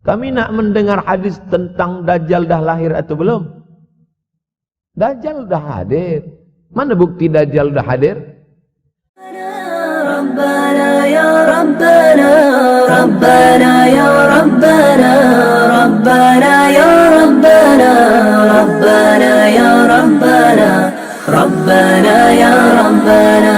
Kami nak mendengar hadis tentang Dajjal dah lahir atau belum? Dajjal dah hadir. Mana bukti Dajjal dah hadir? Rabbana ya Rabbana, Rabbana ya Rabbana, Rabbana ya Rabbana, Rabbana ya Rabbana, Rabbana ya Rabbana.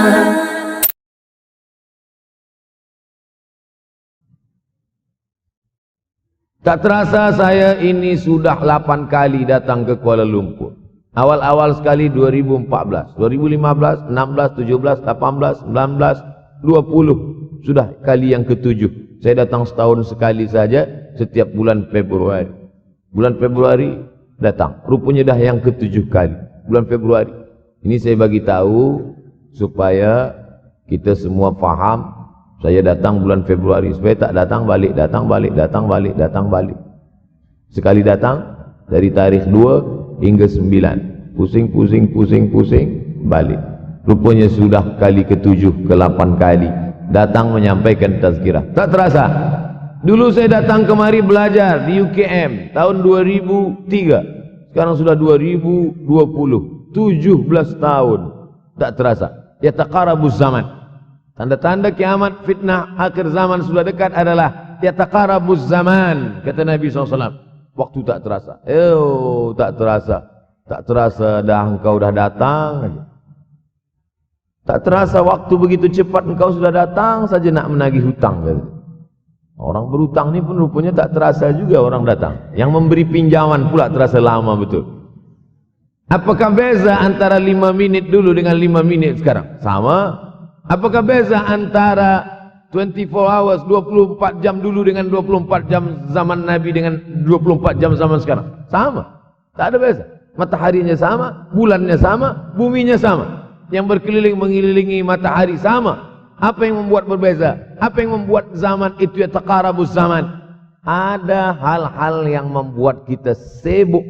Tak terasa saya ini sudah 8 kali datang ke Kuala Lumpur. Awal-awal sekali 2014, 2015, 16, 17, 18, 19, 20. Sudah kali yang ke-7. Saya datang setahun sekali saja setiap bulan Februari. Bulan Februari datang. Rupanya dah yang ke-7 kali. Bulan Februari. Ini saya bagi tahu supaya kita semua faham. Saya datang bulan Februari, supaya tak datang balik, datang balik, datang balik, datang balik. Sekali datang dari tarikh 2 hingga 9. Pusing, pusing, pusing, pusing, balik. Rupanya sudah kali ke-7, ke-8 kali datang menyampaikan tazkirah. Tak terasa. Dulu saya datang kemari belajar di UKM tahun 2003. Sekarang sudah 2020. 17 tahun. Tak terasa. Ya taqarabuz zaman. Tanda-tanda kiamat, fitnah, akhir zaman sudah dekat adalah yataqarabuz zaman, kata Nabi SAW. Waktu tak terasa. Tak terasa. Tak terasa dah engkau dah datang. Tak terasa waktu begitu cepat engkau sudah datang saja nak menagih hutang. Orang berhutang ni pun rupanya tak terasa juga orang datang. Yang memberi pinjaman pula terasa lama betul. Apakah beza antara 5 minit dulu dengan 5 minit sekarang? Sama. Apakah beza antara 24 hours, 24 jam dulu dengan 24 jam zaman Nabi dengan 24 jam zaman sekarang? Sama. Tak ada beza. Mataharinya sama, bulannya sama, buminya sama. Yang berkeliling mengelilingi matahari sama. Apa yang membuat berbeza? Apa yang membuat zaman itu ya taqarabuz zaman? Ada hal-hal yang membuat kita sibuk.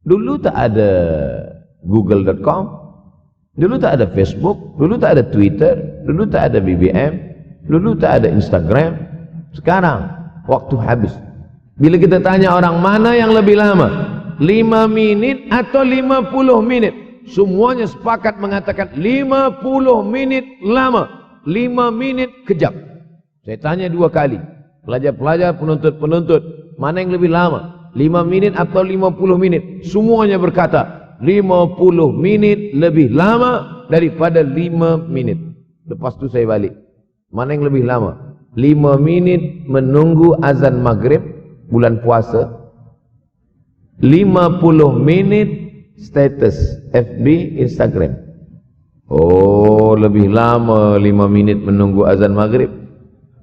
Dulu tak ada google.com. Dulu tak ada Facebook, dulu tak ada Twitter, dulu tak ada BBM, dulu tak ada Instagram. Sekarang waktu habis. Bila kita tanya orang mana yang lebih lama, 5 minit atau 50 minit, semuanya sepakat mengatakan 50 menit lama, 5 menit kejap. Saya tanya 2 kali, pelajar-pelajar, penuntut-penuntut, mana yang lebih lama, 5 menit atau 50 menit? Semuanya berkata 50 menit lebih lama daripada 5 menit. Lepas tu saya balik. Mana yang lebih lama? 5 menit menunggu azan maghrib bulan puasa, 50 menit status FB, Instagram. Oh, lebih lama 5 menit menunggu azan maghrib.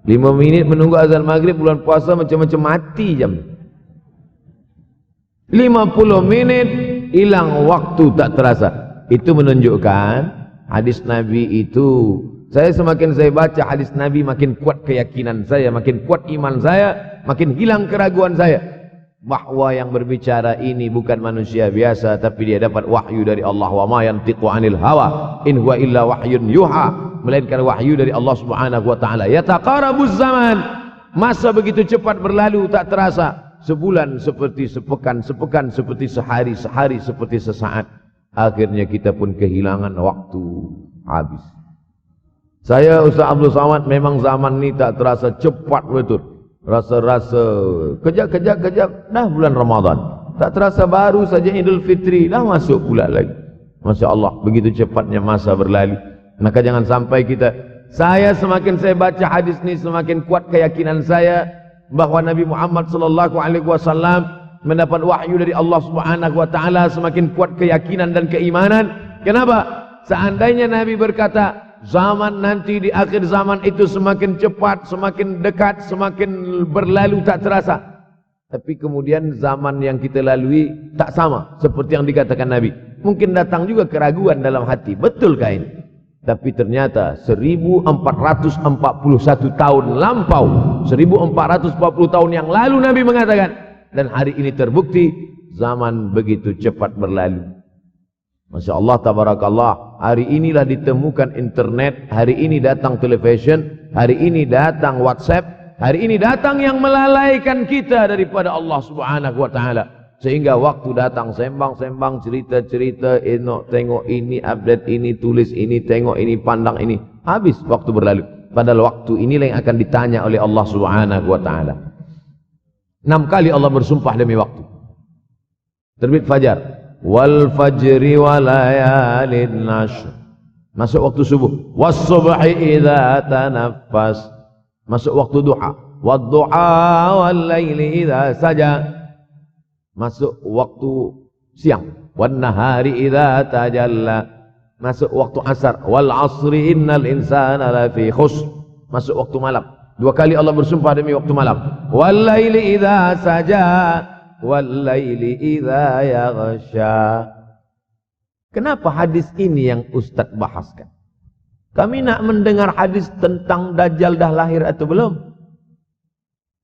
5 menit menunggu azan maghrib bulan puasa macam-macam mati jam. 50 menit hilang waktu tak terasa. Itu menunjukkan hadis Nabi itu. Semakin saya baca hadis Nabi, makin kuat keyakinan saya, makin kuat iman saya, makin hilang keraguan saya bahwa yang berbicara ini bukan manusia biasa, tapi dia dapat wahyu dari Allah. Wa ma yantiqu 'anil hawa in huwa illa wahyun yuha, melainkan wahyu dari Allah Subhanahu wa taala. Yataqarabuz zaman. Masa begitu cepat berlalu tak terasa. Sebulan seperti sepekan, sepekan seperti sehari, sehari seperti sesaat. Akhirnya kita pun kehilangan waktu, habis. Saya Ustaz Abdul Samad, memang zaman ni tak terasa cepat betul. Rasa-rasa kejap-kejap dah bulan Ramadan. Tak terasa baru saja Idul Fitri dah masuk pula lagi. Masya Allah, begitu cepatnya masa berlalu. Maka jangan sampai kita, semakin saya baca hadis ni semakin kuat keyakinan saya bahwa Nabi Muhammad sallallahu alaihi wasallam mendapat wahyu dari Allah Subhanahu wa taala, semakin kuat keyakinan dan keimanan. Kenapa? Seandainya Nabi berkata zaman nanti di akhir zaman itu semakin cepat, semakin dekat, semakin berlalu tak terasa. Tapi kemudian zaman yang kita lalui tak sama seperti yang dikatakan Nabi. Mungkin datang juga keraguan dalam hati, betulkah ini? Tapi ternyata 1441 tahun lampau, 1440 tahun yang lalu Nabi mengatakan, dan hari ini terbukti zaman begitu cepat berlalu. Masya Allah, tabarakallah. Hari inilah ditemukan internet, hari ini datang television, hari ini datang WhatsApp, Hari ini datang yang melalaikan kita daripada Allah Subhanahu wa taala. Sehingga waktu datang sembang-sembang, cerita-cerita, tengok ini, update ini, tulis ini, tengok ini, pandang ini. Habis waktu berlalu. Padahal waktu inilah yang akan ditanya oleh Allah Subhanahu wa taala. 6 kali Allah bersumpah demi waktu. Terbit fajar. Wal fajri wa layalin nashr. Masuk waktu subuh. Was subhi idza tanaffas. Masuk waktu duha. Wad duha wal laili idza saja. Masuk waktu siang. Wan nahari idza tajalla. Masuk waktu asar. Wal asri innal insana lafi khusr. Masuk waktu malam. 2 kali Allah bersumpah demi waktu malam. Wal laili idza saja. Wal laili idza yaghsha. Kenapa hadis ini yang Ustaz bahaskan? Kami nak mendengar hadis tentang Dajjal dah lahir atau belum?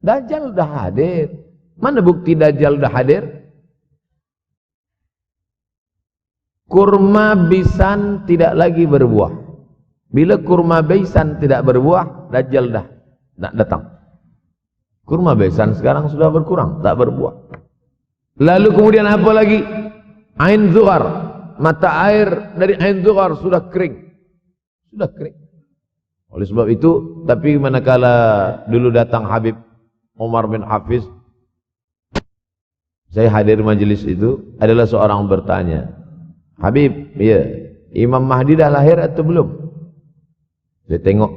Dajjal dah hadir. Mana bukti Dajjal dah hadir? Kurma bisan tidak lagi berbuah. Bila kurma bisan tidak berbuah, Dajjal dah nak datang. Kurma bisan sekarang sudah berkurang, tak berbuah. Lalu kemudian apa lagi? Ain Zuhar, mata air dari Ain Zuhar sudah kering. Sudah kering. Oleh sebab itu, tapi manakala dulu datang Habib Umar bin Hafiz, saya hadir majelis itu, adalah seorang bertanya, Habib, ya, Imam Mahdi dah lahir atau belum? Saya tengok,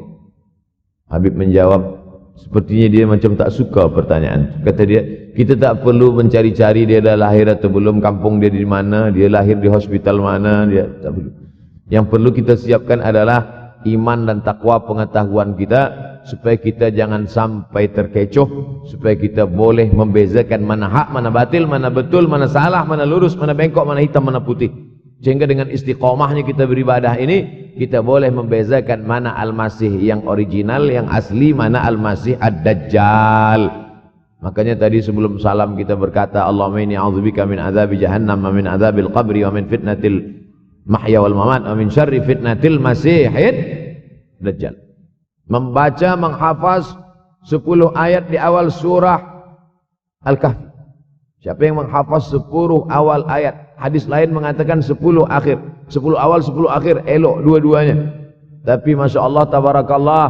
Habib menjawab, sepertinya dia macam tak suka pertanyaan. Kata dia, kita tak perlu mencari-cari dia dah lahir atau belum, kampung dia di mana, dia lahir di hospital mana, dia tak perlu. Yang perlu kita siapkan adalah iman dan takwa pengetahuan kita, supaya kita jangan sampai terkecoh, supaya kita boleh membezakan mana hak, mana batil, mana betul, mana salah, mana lurus, mana bengkok, mana hitam, mana putih. Sehingga dengan istiqomahnya kita beribadah ini, kita boleh membezakan mana Al-Masih yang original, yang asli, mana Al-Masih Ad-Dajjal. Makanya tadi sebelum salam kita berkata, Allahumma inni a'udzubika min azabi jahannam, wa min azabil qabri, wa min fitnatil mahya wal mamat, wa min syarri fitnatil masihid Dajjal. Membaca, menghafaz 10 ayat di awal surah Al-Kahfi. Siapa yang menghafaz 10 awal ayat, hadis lain mengatakan 10 akhir, 10 awal 10 akhir, elok dua-duanya. Tapi Masya Allah, tabarakallah,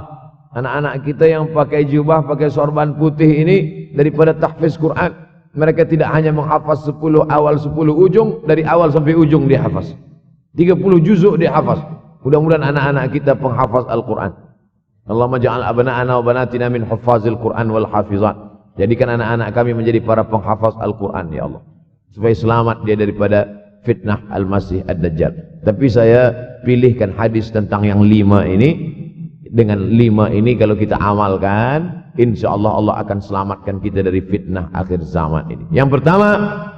anak-anak kita yang pakai jubah, pakai sorban putih ini, daripada tahfiz Quran, mereka tidak hanya menghafaz 10 awal 10 ujung, dari awal sampai ujung dia hafaz, 30 juzuk dia hafaz. Mudah-mudahan anak-anak kita penghafaz Al-Quran. Allahumma ja'al abna'ana wa banatina min huffazil Quran wal hafizat. Jadikan anak-anak kami menjadi para penghafaz Al-Quran, ya Allah, supaya selamat dia daripada fitnah Al-Masih Ad-Dajjal. Tapi saya pilihkan hadis tentang yang 5 ini. Dengan 5 ini kalau kita amalkan, insyaAllah Allah akan selamatkan kita dari fitnah akhir zaman ini. Yang pertama,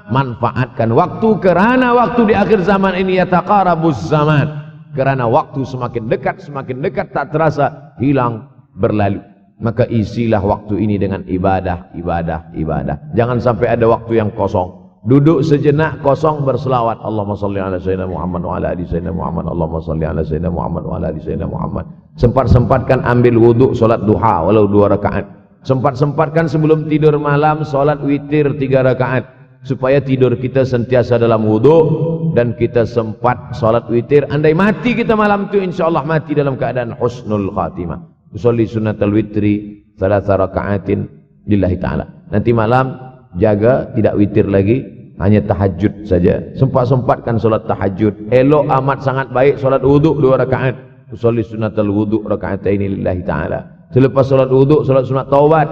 manfaatkan waktu, kerana waktu di akhir zaman ini yataqarabuz zaman. Kerana waktu semakin dekat tak terasa, hilang, berlalu. Maka isilah waktu ini dengan ibadah, ibadah, ibadah. Jangan sampai ada waktu yang kosong. Duduk sejenak kosong berselawat. Allahumma salli ala sayyidina Muhammad wa ala ali sayyidina Muhammad. Allahumma salli ala sayyidina Muhammad wa ala ali sayyidina Muhammad. Sempat-sempatkan ambil wuduk, solat duha walau 2 rakaat. Sempat-sempatkan sebelum tidur malam solat witir 3 rakaat, supaya tidur kita sentiasa dalam wuduk dan kita sempat solat witir. Andai mati kita malam itu, insyaallah mati dalam keadaan husnul khatimah. Usolli sunnatal witri 3 rakaatin lillahi ta'ala. Nanti malam jaga tidak witir lagi, hanya tahajud saja. Sempat-sempatkan solat tahajud. Elok amat sangat baik solat wuduk 2 rakaat. Usolli sunnatal wuduk rakaatain lillahi ta'ala. Selepas solat wuduk, solat sunat taubat.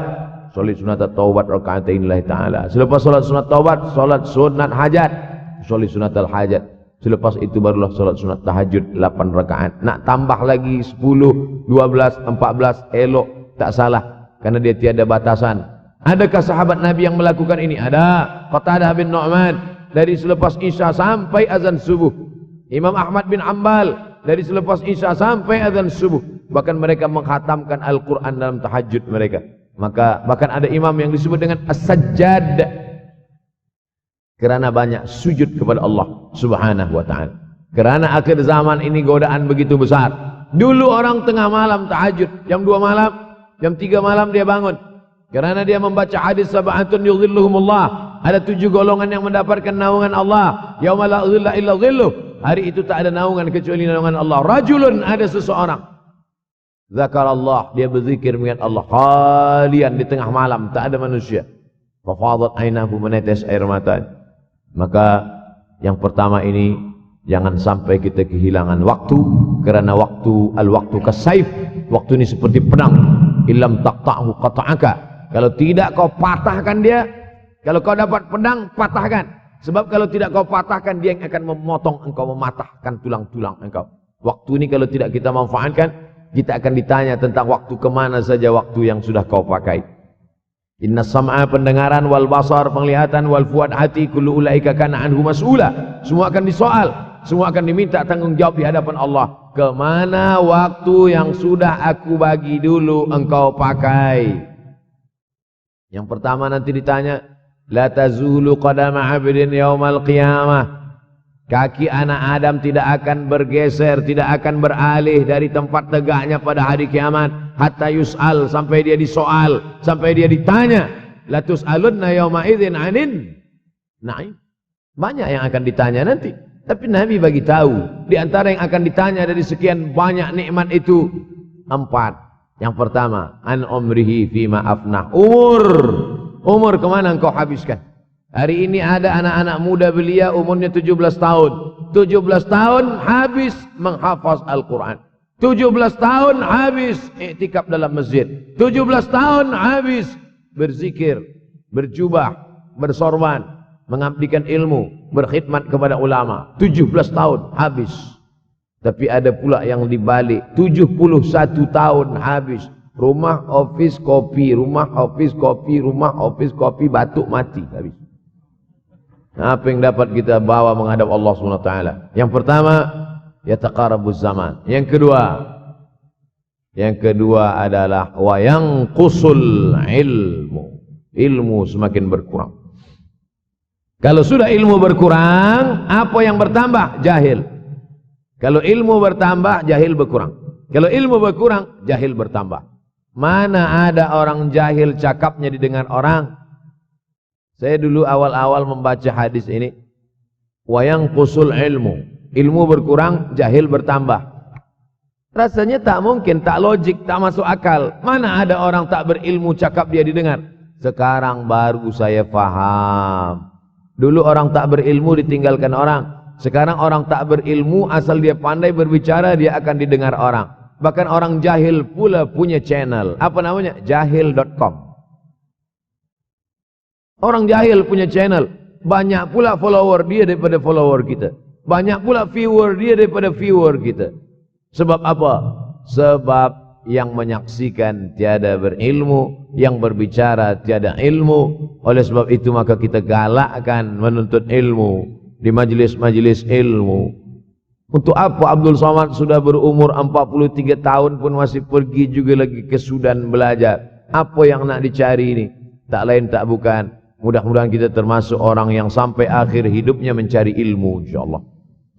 Solat sunat taubat rakaatain lillahi ta'ala. Selepas solat sunat taubat, solat sunat hajat. Solat sunat al-hajat. Selepas itu barulah solat sunat tahajud 8 rakaat. Nak tambah lagi 10, 12, 14, elok, tak salah, karena dia tiada batasan. Adakah sahabat Nabi yang melakukan ini? Ada. Qatadah bin Nu'man, dari selepas Isya sampai azan subuh. Imam Ahmad bin Ambal, dari selepas Isya sampai azan subuh. Bahkan mereka menghatamkan Al-Quran dalam tahajud mereka. Maka bahkan ada imam yang disebut dengan As-Sajjad, kerana banyak sujud kepada Allah Subhanahu wa ta'ala. Kerana akhir zaman ini godaan begitu besar. Dulu orang tengah malam tahajud, jam 2 malam, jam 3 malam dia bangun. Karena dia membaca hadis sab'atun yudhilluhumullah. Ada 7 golongan yang mendapatkan naungan Allah. Yauma la dhilla illa dhilluh. Hari itu tak ada naungan kecuali naungan Allah. Rajulun, ada seseorang. Zakarallah, dia berzikir mengingat Allah. Khalian, di tengah malam, tak ada manusia. Fafadat ainahu, menetes air mata. Maka yang pertama ini, jangan sampai kita kehilangan waktu. Kerana waktu, al-waktu kasaif. Waktu ini seperti pedang. Illam taqta'hu qata'aka. Kalau tidak kau patahkan dia. Kalau kau dapat pedang, patahkan. Sebab kalau tidak kau patahkan, dia yang akan memotong engkau, mematahkan tulang-tulang engkau. Waktu ini kalau tidak kita manfaatkan, kita akan ditanya tentang waktu, kemana saja waktu yang sudah kau pakai. Inna sam'a, pendengaran, wal basar, penglihatan, wal fuad, hati, kullu ulaika kana anhu mas'ula. Semua akan disoal, semua akan diminta tanggung jawab di hadapan Allah. Kemana waktu yang sudah aku bagi dulu engkau pakai? Yang pertama nanti ditanya, la tazulu qadama 'abdin yaumal qiyamah. Kaki anak Adam tidak akan bergeser, tidak akan beralih dari tempat tegaknya pada hari kiamat hatta yus'al, sampai dia disoal, sampai dia ditanya. La tus'alunna yauma idzin 'anin na'im. Banyak yang akan ditanya nanti. Tapi Nabi bagi tahu, di antara yang akan ditanya dari sekian banyak nikmat itu 4. Yang pertama, an umrihi fima afnah. Umur kemana engkau habiskan? Hari ini ada anak-anak muda belia umurnya 17 tahun. 17 tahun habis menghafaz Al-Quran. 17 tahun habis iktikaf dalam masjid. 17 tahun habis berzikir, berjubah, bersorban, mengabdikan ilmu, berkhidmat kepada ulama. 17 tahun habis. Tapi ada pula yang dibalik, 71 tahun habis. Rumah, office, kopi, rumah, office, kopi, rumah, office, kopi, batuk, mati habis. Apa yang dapat kita bawa menghadap Allah SWT? Yang pertama, yataqarabuz zaman. Yang kedua adalah wa yanqusul ilmu. Ilmu semakin berkurang. Kalau sudah ilmu berkurang, apa yang bertambah? Jahil. Kalau ilmu bertambah, jahil berkurang. Kalau ilmu berkurang, jahil bertambah. Mana ada orang jahil cakapnya didengar orang? Saya dulu awal-awal membaca hadis ini, wa yanqusul ilmu. Ilmu berkurang, jahil bertambah. Rasanya tak mungkin, tak logik, tak masuk akal. Mana ada orang tak berilmu cakap dia didengar? Sekarang baru saya faham. Dulu orang tak berilmu ditinggalkan orang. Sekarang orang tak berilmu, asal dia pandai berbicara, dia akan didengar orang. Bahkan orang jahil pula punya channel. Apa namanya? Jahil.com. Orang jahil punya channel. Banyak pula follower dia daripada follower kita. Banyak pula viewer dia daripada viewer kita. Sebab apa? Sebab yang menyaksikan tiada berilmu, yang berbicara tiada ilmu. Oleh sebab itu maka kita galakkan menuntut ilmu di majlis-majlis ilmu. Untuk apa Abdul Somad sudah berumur 43 tahun pun masih pergi juga lagi ke Sudan belajar? Apa yang nak dicari ini? Tak lain tak bukan, mudah-mudahan kita termasuk orang yang sampai akhir hidupnya mencari ilmu, insyaAllah.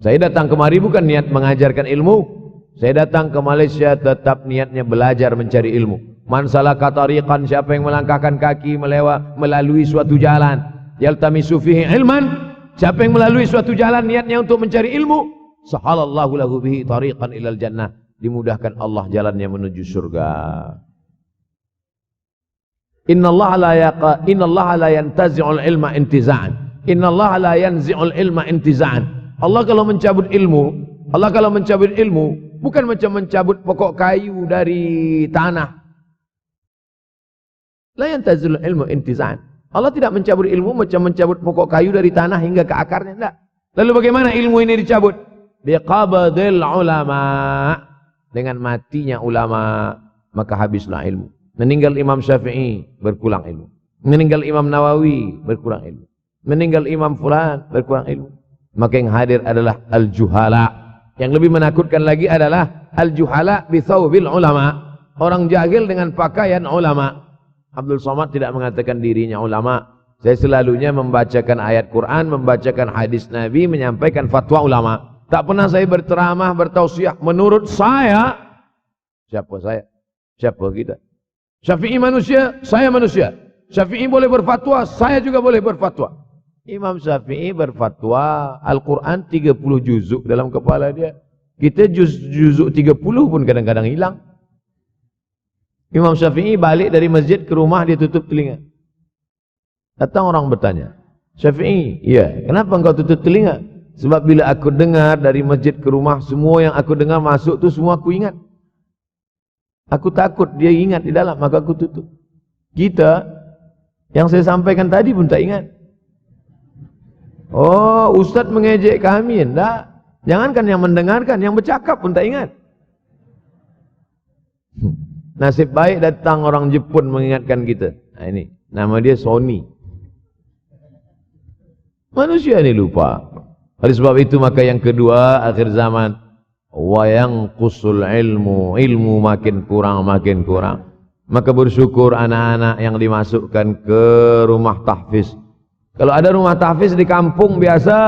Saya datang kemari bukan niat mengajarkan ilmu. Saya datang ke Malaysia tetap niatnya belajar mencari ilmu. Man salaka tariqan, siapa yang melangkahkan kaki melalui suatu jalan, yaltamisu fihi ilman, siapa yang melalui suatu jalan niatnya untuk mencari ilmu, sahalallahu lahu bihi tariqan ilal jannah, dimudahkan Allah jalannya menuju surga. Innallaha la yantazi'ul ilma intiza'an. Innallaha la yanzi'ul ilma intiza'an. Allah kalau mencabut ilmu, bukan macam mencabut pokok kayu dari tanah. La yantazi'ul ilmu intiza'an. Allah tidak mencabut ilmu macam mencabut pokok kayu dari tanah hingga ke akarnya, tidak. Lalu bagaimana ilmu ini dicabut? Biqabdil ulama. Dengan matinya ulama, maka habislah ilmu. Meninggal Imam Syafi'i, berkurang ilmu. Meninggal Imam Nawawi, berkurang ilmu. Meninggal Imam Fulan, berkurang ilmu. Maka yang hadir adalah al-juhala. Yang lebih menakutkan lagi adalah al-juhala bi thawbil ulama. Orang jahil dengan pakaian ulama. Abdul Somad tidak mengatakan dirinya ulama. Saya selalunya membacakan ayat Quran, membacakan hadis Nabi, menyampaikan fatwa ulama. Tak pernah saya berceramah, bertausiah. Menurut saya, siapa saya? Siapa kita? Syafi'i manusia, saya manusia. Syafi'i boleh berfatwa, saya juga boleh berfatwa. Imam Syafi'i berfatwa, Al-Quran 30 juzuk dalam kepala dia. Kita juzuk 30 pun kadang-kadang hilang. Imam Syafi'i balik dari masjid ke rumah, dia tutup telinga. Datang orang bertanya, Syafi'i, ya, kenapa engkau tutup telinga? Sebab bila aku dengar dari masjid ke rumah, semua yang aku dengar masuk tu semua aku ingat. Aku takut dia ingat di dalam, maka aku tutup. Kita, yang saya sampaikan tadi pun tak ingat. Oh, Ustaz mengejek kami, enggak. Jangankan yang mendengarkan, yang bercakap pun tak ingat. Nasib baik datang orang Jepun mengingatkan kita. Nah ini, nama dia Sony. Manusia ini lupa. Oleh sebab itu maka yang kedua, akhir zaman, wa yanqusul ilmu, ilmu makin kurang. Maka bersyukur anak-anak yang dimasukkan ke rumah tahfiz. Kalau ada rumah tahfiz di kampung biasa,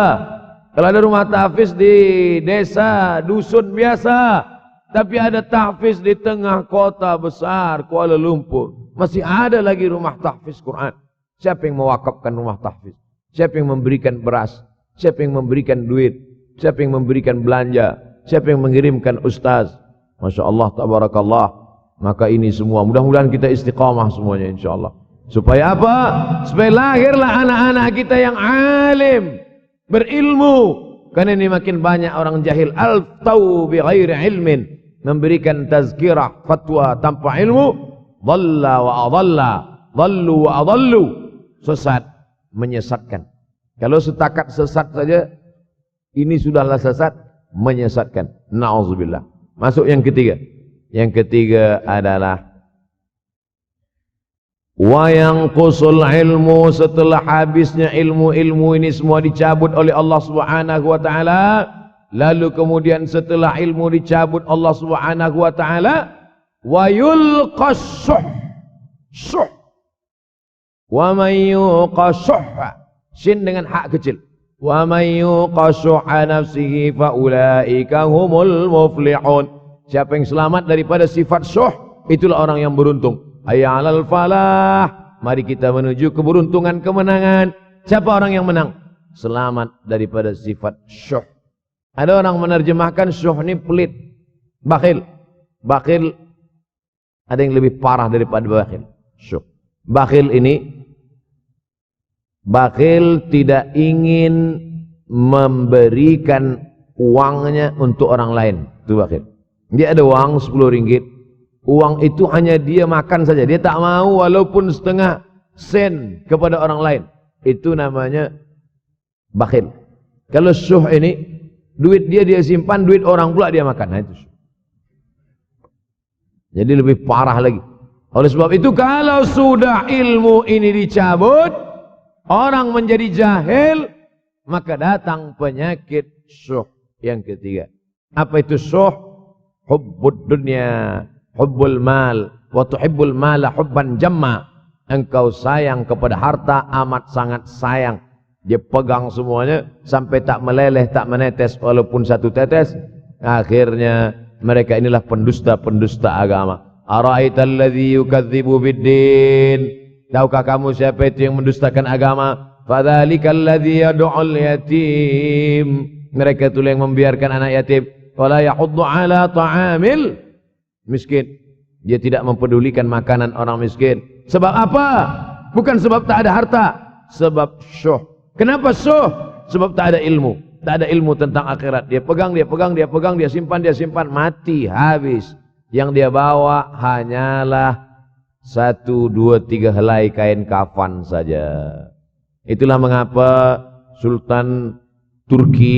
kalau ada rumah tahfiz di desa, dusun biasa, tapi ada tahfiz di tengah kota besar Kuala Lumpur, masih ada lagi rumah tahfiz Quran. Siapa yang mewakafkan rumah tahfiz? Siapa yang memberikan beras? Siapa yang memberikan duit? Siapa yang memberikan belanja? Siapa yang mengirimkan ustaz? Masya Allah, tabarakallah. Maka ini semua, mudah-mudahan kita istiqamah semuanya insyaAllah. Supaya apa? Supaya lahirlah anak-anak kita yang alim, berilmu. Karena ini makin banyak orang jahil. Al-taw bi ghairi ilmin, memberikan tazkirah, fatwa tanpa ilmu. Dhalla wa adalla, dhallu wa adallu, sesat, menyesatkan. Kalau setakat sesat saja, ini sudahlah sesat, menyesatkan. Na'udzubillah. Masuk yang ketiga. Yang ketiga adalah wa yanqusul ilmu, setelah habisnya ilmu-ilmu ini semua dicabut oleh Allah Subhanahu wa taala, lalu kemudian setelah ilmu dicabut Allah Subhanahu wa taala, wa yulqas syuh, wa may yuqashuh, sin dengan hak kecil, wa may yuqashuh nafsihi fa ulaika humul muflihun. Siapa yang selamat daripada sifat syuh, itulah orang yang beruntung. Hayya 'alal falah, mari kita menuju keberuntungan, kemenangan. Siapa orang yang menang? Selamat daripada sifat syuh. Ada orang menerjemahkan syuh ini pelit, bakhil. Bakhil ada yang lebih parah daripada bakhil. Syuh. Bakhil ini, bakhil tidak ingin memberikan uangnya untuk orang lain. Itu bakhil. Dia ada uang 10 ringgit. Uang itu hanya dia makan saja. Dia tak mau walaupun setengah sen kepada orang lain. Itu namanya bakhil. Kalau syuh ini, duit dia simpan, duit orang pula dia makan. Nah itu syuh. Jadi lebih parah lagi. Oleh sebab itu kalau sudah ilmu ini dicabut, orang menjadi jahil, maka datang penyakit syuh yang ketiga. Apa itu syuh? Hubbud dunya, hubbul mal, wa tuhibbul mala hubban jamma. Engkau sayang kepada harta, amat sangat sayang. Dia pegang semuanya sampai tak meleleh, tak menetes walaupun satu tetes. Akhirnya mereka inilah pendusta-pendusta agama. Ara'aital ladzi yukadzibu biddin. Tahukah kamu siapa itu yang mendustakan agama? Fadzalikal ladzi yad'ul yatim. Mereka itu yang membiarkan anak yatim. Wala yahuddu ala ta'amil miskin. Dia tidak mempedulikan makanan orang miskin. Sebab apa? Bukan sebab tak ada harta, sebab syuh. Kenapa syuh? Sebab tak ada ilmu. Tak ada ilmu tentang akhirat. Dia pegang, dia simpan, mati, habis. Yang dia bawa hanyalah 1, 2, 3 helai kain kafan saja. Itulah mengapa Sultan Turki,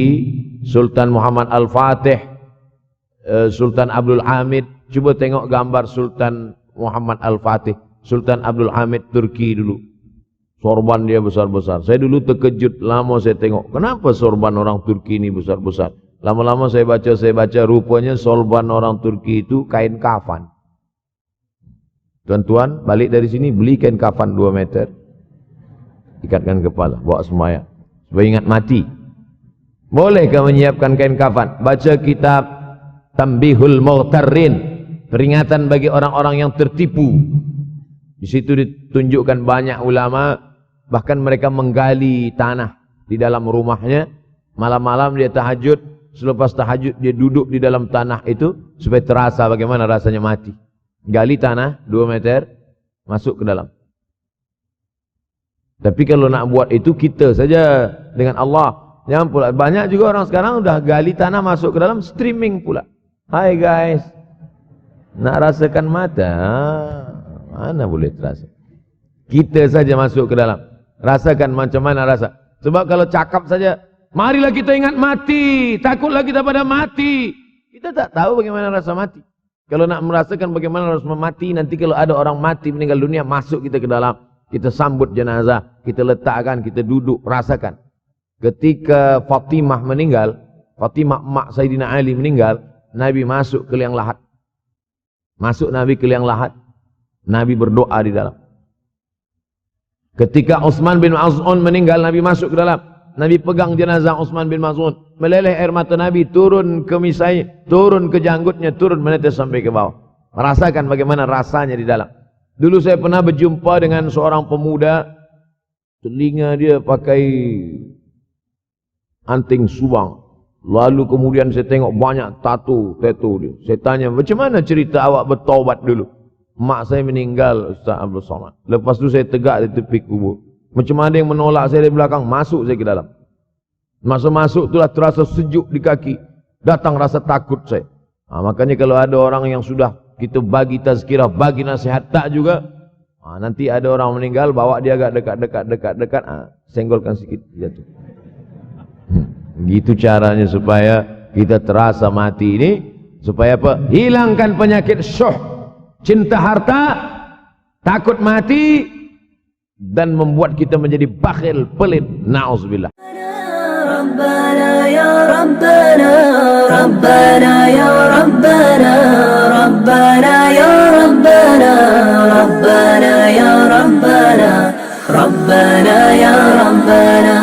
Sultan Muhammad Al-Fatih, Sultan Abdul Hamid. Cuba tengok gambar Sultan Muhammad Al-Fatih, Sultan Abdul Hamid Turki dulu. Sorban dia besar-besar. Saya dulu terkejut, lama saya tengok. Kenapa sorban orang Turki ini besar-besar? Lama-lama saya baca, rupanya sorban orang Turki itu kain kafan. Tuan-tuan, balik dari sini beli kain kafan 2 meter. Ikatkan kepala, bawa sembahyang. Supaya ingat mati. Bolehkah menyiapkan kain kafan? Baca kitab Tambihul Mughtarrin, peringatan bagi orang-orang yang tertipu. Di situ ditunjukkan banyak ulama, bahkan mereka menggali tanah di dalam rumahnya. Malam-malam dia tahajud, selepas tahajud dia duduk di dalam tanah itu supaya terasa bagaimana rasanya mati. Gali tanah 2 meter, masuk ke dalam. Tapi kalau nak buat itu kita saja dengan Allah. Jangan pula, banyak juga orang sekarang udah gali tanah masuk ke dalam, streaming pula. Hai guys, nak rasakan mata, mana boleh terasa. Kita saja masuk ke dalam, rasakan macam mana rasa. Sebab kalau cakap saja, marilah kita ingat mati, takutlah kita pada mati. Kita tak tahu bagaimana rasa mati. Kalau nak merasakan bagaimana rasa mati, nanti kalau ada orang mati meninggal dunia, masuk kita ke dalam, kita sambut jenazah, kita letakkan, kita duduk, rasakan. Ketika Fatimah meninggal, Fatimah mak Sayyidina Ali meninggal, Nabi masuk ke liang lahat. Masuk Nabi ke liang lahat. Nabi berdoa di dalam. Ketika Utsman bin Maz'un meninggal, Nabi masuk ke dalam. Nabi pegang jenazah Utsman bin Maz'un. Meleleh air mata Nabi turun ke misai, turun ke janggutnya, turun menetes sampai ke bawah. Merasakan bagaimana rasanya di dalam. Dulu saya pernah berjumpa dengan seorang pemuda, telinga dia pakai anting subang. Lalu kemudian saya tengok banyak tato dia. Saya tanya, macam mana cerita awak bertaubat dulu? Mak saya meninggal, Ustaz Abdul Somad. Lepas tu saya tegak di tepi kubur. Macam mana yang menolak saya dari belakang, masuk saya ke dalam. Masa masuk itulah terasa sejuk di kaki. Datang rasa takut saya. Makanya kalau ada orang yang sudah kita bagi tazkirah, bagi nasihat tak juga, nanti ada orang meninggal, bawa dia agak dekat, senggolkan sikit, jatuh. Gitu caranya supaya kita terasa mati ini, supaya apa? Hilangkan penyakit syuh, cinta harta, takut mati, dan membuat kita menjadi bakhil, pelit. Na'udzubillah. ربنا يا ربنا ربنا يا ربنا ربنا يا ربنا ربنا يا ربنا ربنا يا ربنا